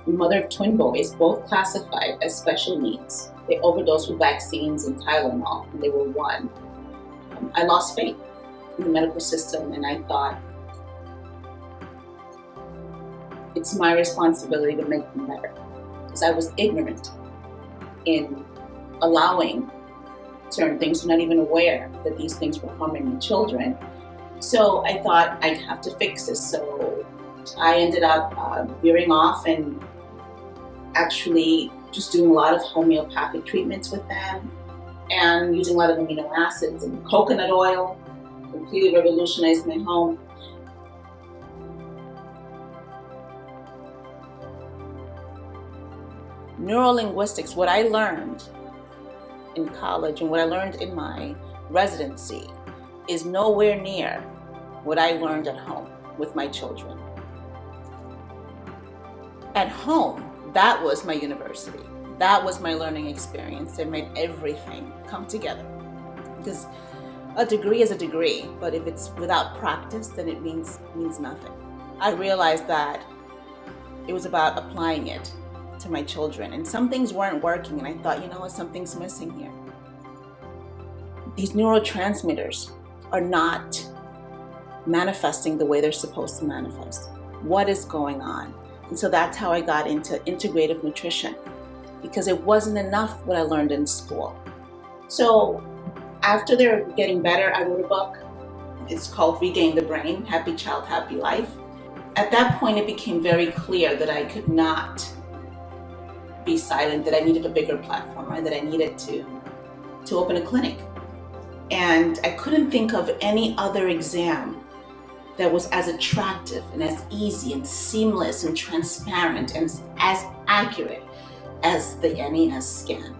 mother of twin boys, both classified as special needs. They overdosed with vaccines and Tylenol, and they were one. I lost faith in the medical system, and I thought, it's my responsibility to make them better, because I was ignorant in allowing certain things, not even aware that these things were harming the children. So I thought I'd have to fix this. So I ended up veering off and actually just doing a lot of homeopathic treatments with them and using a lot of amino acids and coconut oil. Completely revolutionized my home. Neurolinguistics, what I learned in college and what I learned in my residency is nowhere near what I learned at home with my children. At home, that was my university. That was my learning experience. It made everything come together. Because a degree is a degree, but if it's without practice, then it means nothing. I realized that it was about applying it to my children, and some things weren't working, and I thought, you know what, something's missing here. These neurotransmitters are not manifesting the way they're supposed to manifest. What is going on? And so that's how I got into integrative nutrition, because it wasn't enough what I learned in school. So after they're getting better, I wrote a book. It's called Regain the Brain, Happy Child, Happy Life. At that point, it became very clear that I could not be silent, that I needed a bigger platform, right? That I needed to open a clinic. And I couldn't think of any other exam that was as attractive and as easy and seamless and transparent and as accurate as the NES scan.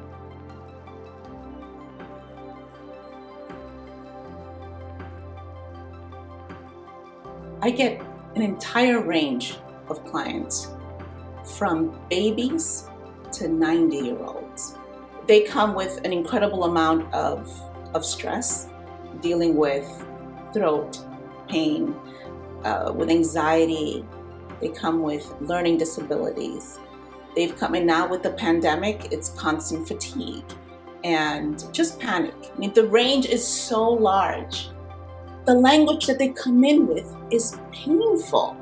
I get an entire range of clients, from babies to 90-year-olds. They come with an incredible amount of stress, dealing with throat pain, with anxiety. They come with learning disabilities. They've come in now with the pandemic, it's constant fatigue and just panic. I mean, the range is so large. The language that they come in with is painful.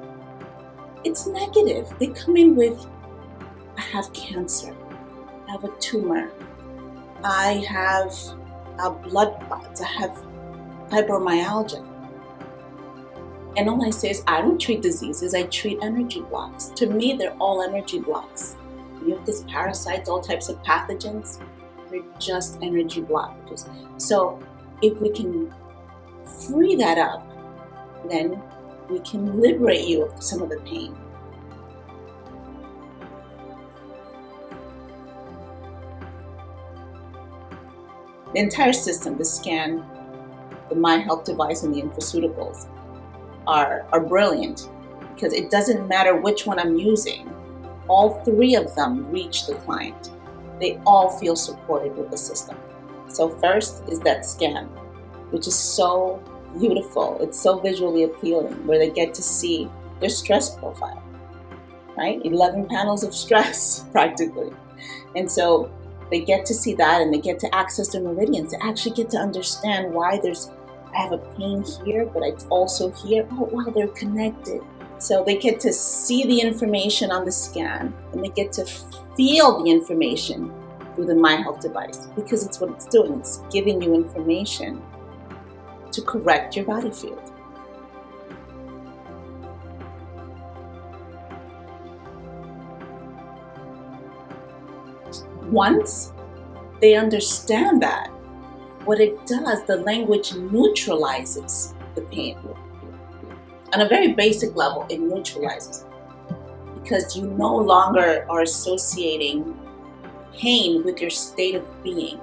It's negative. They come in with, I have cancer, I have a tumor, I have blood clots, I have fibromyalgia. And all I say is, I don't treat diseases, I treat energy blocks. To me, they're all energy blocks. You have these parasites, all types of pathogens, they're just energy blockages. So if we can free that up, then we can liberate you of some of the pain. The entire system, the scan, the miHealth device, and the Infoceuticals are brilliant, because it doesn't matter which one I'm using. All three of them reach the client. They all feel supported with the system. So first is that scan, which is so beautiful. It's so visually appealing, where they get to see their stress profile, right? 11 panels of stress, practically. And so they get to see that, and they get to access their meridians. They actually get to understand why I have a pain here, but it's also here. Oh, wow, they're connected. So they get to see the information on the scan, and they get to feel the information through the miHealth device, because it's what it's doing. It's giving you information to correct your body field. Once they understand that, what it does, the language neutralizes the pain. On a very basic level, it neutralizes, because you no longer are associating pain with your state of being.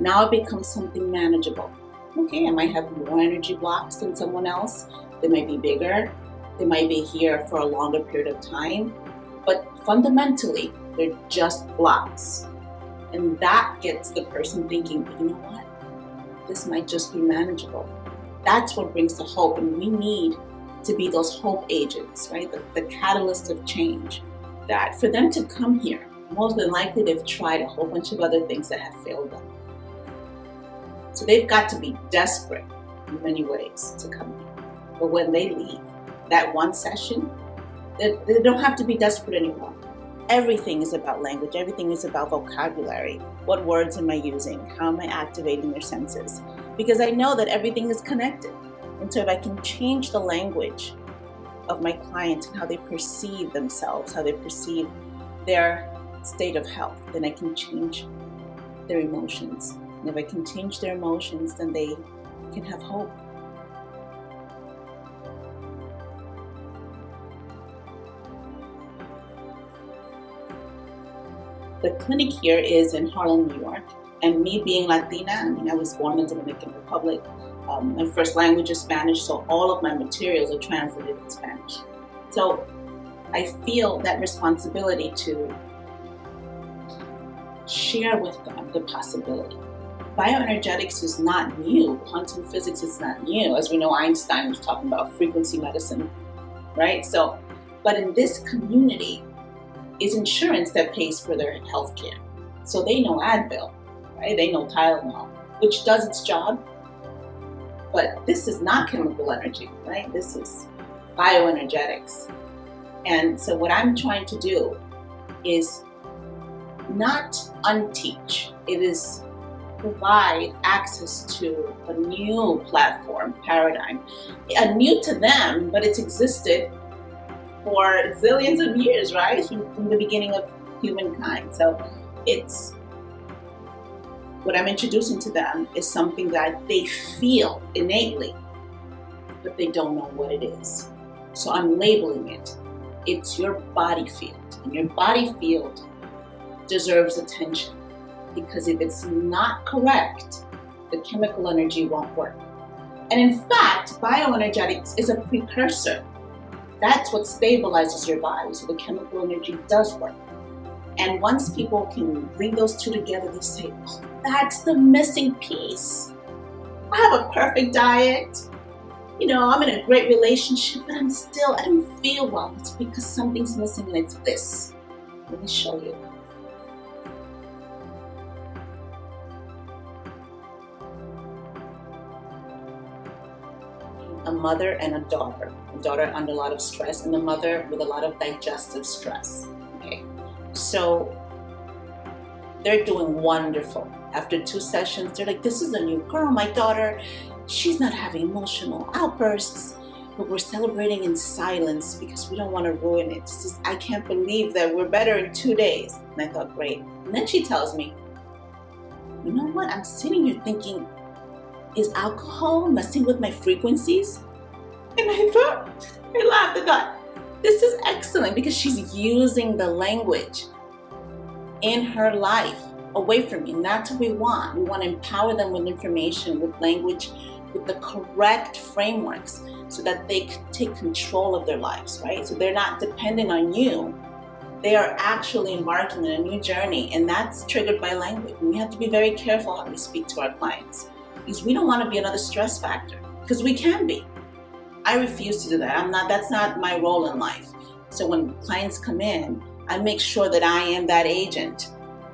Now it becomes something manageable. Okay, I might have more energy blocks than someone else. They might be bigger. They might be here for a longer period of time. But fundamentally, they're just blocks. And that gets the person thinking, you know what? This might just be manageable. That's what brings the hope. And we need to be those hope agents, right? The catalyst of change. that for them to come here, most than likely they've tried a whole bunch of other things that have failed them. So they've got to be desperate in many ways to come here. But when they leave that one session, they don't have to be desperate anymore. Everything is about language. Everything is about vocabulary. What words am I using? How am I activating their senses? Because I know that everything is connected. And so if I can change the language of my clients and how they perceive themselves, how they perceive their state of health, then I can change their emotions. And if I can change their emotions, then they can have hope. The clinic here is in Harlem, New York. And me being Latina, I was born in the Dominican Republic. My first language is Spanish, so all of my materials are translated in Spanish. So I feel that responsibility to share with them the possibility. Bioenergetics is not new. Quantum physics is not new. As we know, Einstein was talking about frequency medicine, right? So, but in this community is insurance that pays for their health care. So they know Advil, right? They know Tylenol, which does its job. But this is not chemical energy, right? This is bioenergetics. And so what I'm trying to do is not unteach. It is provide access to a new platform, paradigm. New to them, but it's existed for zillions of years, right? From the beginning of humankind. So it's what I'm introducing to them is something that they feel innately, but they don't know what it is. So I'm labeling it. It's your body field. And your body field deserves attention, because if it's not correct, the chemical energy won't work. And in fact, bioenergetics is a precursor. That's what stabilizes your body, so the chemical energy does work. And once people can bring those two together, they say, oh, that's the missing piece. I have a perfect diet. I'm in a great relationship, but I don't feel well. It's because something's missing, and it's this. Let me show you. A mother and a daughter under a lot of stress, and a mother with a lot of digestive stress. Okay, so they're doing wonderful. After 2 sessions, they're like, this is a new girl, my daughter. She's not having emotional outbursts, but we're celebrating in silence because we don't want to ruin it. She says, I can't believe that we're better in 2 days. And I thought, great. And then she tells me, you know what? I'm sitting here thinking, is alcohol messing with my frequencies? And I laughed. I thought, this is excellent, because she's using the language in her life away from me. And that's what we want. We want to empower them with information, with language, with the correct frameworks, so that they can take control of their lives, right? So they're not dependent on you. They are actually embarking on a new journey, and that's triggered by language. And we have to be very careful how we speak to our clients, because we don't want to be another stress factor, because we can be. I refuse to do that. That's not my role in life. So when clients come in, I make sure that I am that agent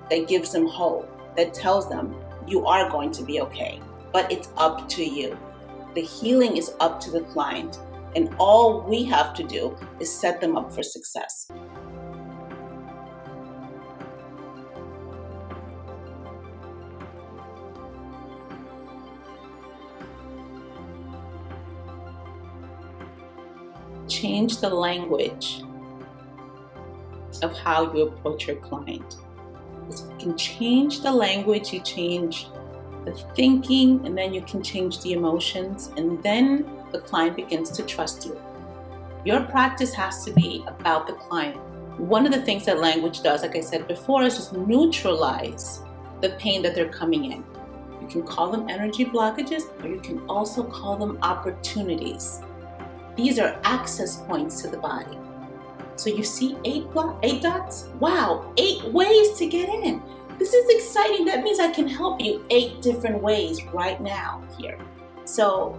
that gives them hope, that tells them you are going to be okay, but it's up to you. The healing is up to the client, and all we have to do is set them up for success. Change the language of how you approach your client. If you can change the language, you change the thinking, and then you can change the emotions, and then the client begins to trust you. Your practice has to be about the client. One of the things that language does, like I said before, is just neutralize the pain that they're coming in. You can call them energy blockages, or you can also call them opportunities. These are access points to the body. So you see 8 dots? Wow, 8 ways to get in. This is exciting. That means I can help you 8 different ways right now here. So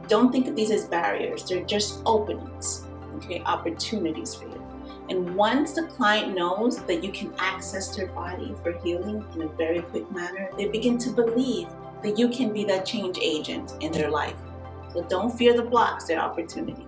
don't think of these as barriers. They're just openings, okay, opportunities for you. And once the client knows that you can access their body for healing in a very quick manner, they begin to believe that you can be that change agent in their life. So don't fear the blocks, they're opportunities.